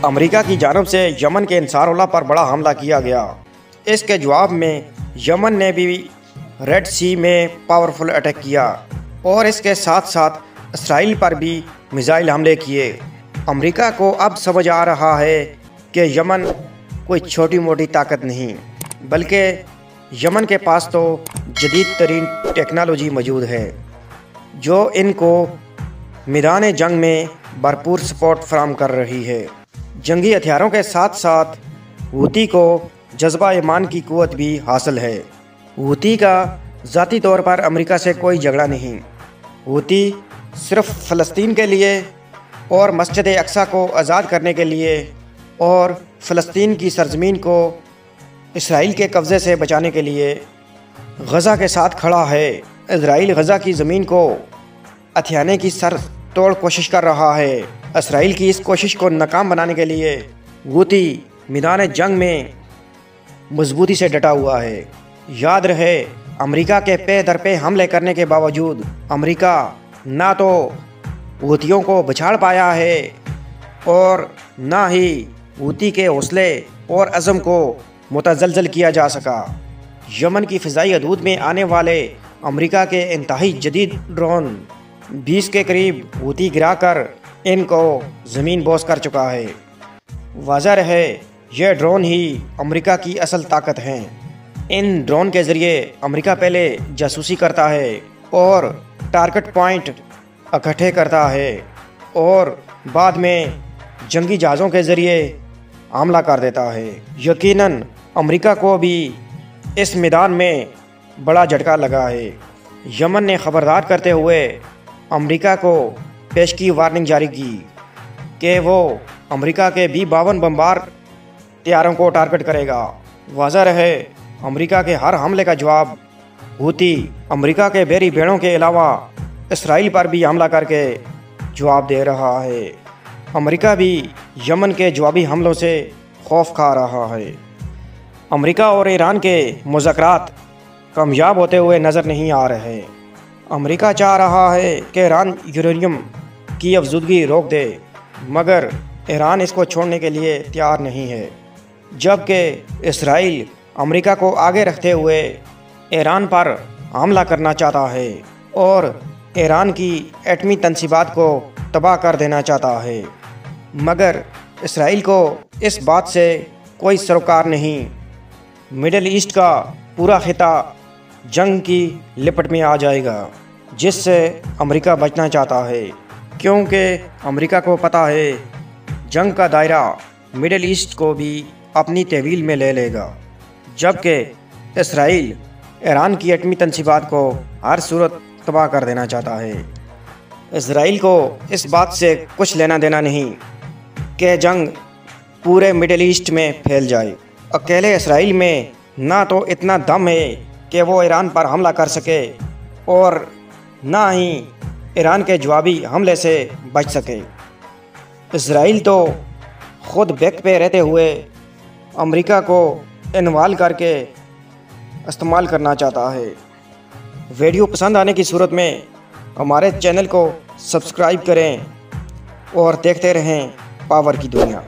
امریکہ کی جانب سے یمن کے انصار اللہ پر بڑا حملہ کیا گیا۔ اس کے جواب میں یمن نے بھی ریڈ سی میں پاورفل اٹیک کیا اور اس کے ساتھ ساتھ اسرائیل پر بھی میزائل حملے کیے۔ امریکہ کو اب سمجھ آ رہا ہے کہ یمن کوئی چھوٹی موٹی طاقت نہیں، بلکہ یمن کے پاس تو جدید ترین ٹیکنالوجی موجود ہے جو ان کو میدان جنگ میں بھرپور سپورٹ فراہم کر رہی ہے۔ جنگی ہتھیاروں کے ساتھ ساتھ حوثی کو جذبہ ایمان کی قوت بھی حاصل ہے۔ حوثی کا ذاتی طور پر امریکہ سے کوئی جھگڑا نہیں۔ حوثی صرف فلسطین کے لیے اور مسجد اقصیٰ کو آزاد کرنے کے لیے اور فلسطین کی سرزمین کو اسرائیل کے قبضے سے بچانے کے لیے غزہ کے ساتھ کھڑا ہے۔ اسرائیل غزہ کی زمین کو ہتھیانے کی سر توڑ کوشش کر رہا ہے۔ اسرائیل کی اس کوشش کو ناکام بنانے کے لیے حوثی میدان جنگ میں مضبوطی سے ڈٹا ہوا ہے۔ یاد رہے، امریکہ کے پے در پے حملے کرنے کے باوجود امریکہ نہ تو حوثیوں کو بچھاڑ پایا ہے اور نہ ہی حوثی کے حوصلے اور عزم کو متزلزل کیا جا سکا۔ یمن کی فضائی حدود میں آنے والے امریکہ کے انتہائی جدید ڈرون 20 کے قریب حوثی گرا کر ان کو زمین بوس کر چکا ہے۔ واضح رہے، یہ ڈرون ہی امریکہ کی اصل طاقت ہیں۔ ان ڈرون کے ذریعے امریکہ پہلے جاسوسی کرتا ہے اور ٹارگٹ پوائنٹ اکٹھے کرتا ہے اور بعد میں جنگی جہازوں کے ذریعے حملہ کر دیتا ہے۔ یقیناً امریکہ کو بھی اس میدان میں بڑا جھٹکا لگا ہے۔ یمن نے خبردار کرتے ہوئے امریکہ کو پیشگی وارننگ جاری کی کہ وہ امریکہ کے B-52 بمبار طیاروں کو ٹارگٹ کرے گا۔ واضح رہے، امریکہ کے ہر حملے کا جواب حوثی امریکہ کے بحری بیڑوں کے علاوہ اسرائیل پر بھی حملہ کر کے جواب دے رہا ہے۔ امریکہ بھی یمن کے جوابی حملوں سے خوف کھا رہا ہے۔ امریکہ اور ایران کے مذاکرات کامیاب ہوتے ہوئے نظر نہیں آ رہے۔ امریکہ چاہ رہا ہے کہ ایران یورینیم کی افزودگی روک دے، مگر ایران اس کو چھوڑنے کے لیے تیار نہیں ہے، جبکہ اسرائیل امریکہ کو آگے رکھتے ہوئے ایران پر حملہ کرنا چاہتا ہے اور ایران کی ایٹمی تنصیبات کو تباہ کر دینا چاہتا ہے، مگر اسرائیل کو اس بات سے کوئی سروکار نہیں۔ مڈل ایسٹ کا پورا خطہ جنگ کی لپٹ میں آ جائے گا، جس سے امریکہ بچنا چاہتا ہے، کیونکہ امریکہ کو پتہ ہے جنگ کا دائرہ مڈل ایسٹ کو بھی اپنی تحویل میں لے لے گا، جبکہ اسرائیل ایران کی ایٹمی تنصیبات کو ہر صورت تباہ کر دینا چاہتا ہے۔ اسرائیل کو اس بات سے کچھ لینا دینا نہیں کہ جنگ پورے مڈل ایسٹ میں پھیل جائے۔ اکیلے اسرائیل میں نہ تو اتنا دم ہے کہ وہ ایران پر حملہ کر سکے اور نہ ہی ایران کے جوابی حملے سے بچ سکے۔ اسرائیل تو خود بیک پہ رہتے ہوئے امریکہ کو انوالو کر کے استعمال کرنا چاہتا ہے۔ ویڈیو پسند آنے کی صورت میں ہمارے چینل کو سبسکرائب کریں اور دیکھتے رہیں پاور کی دنیا۔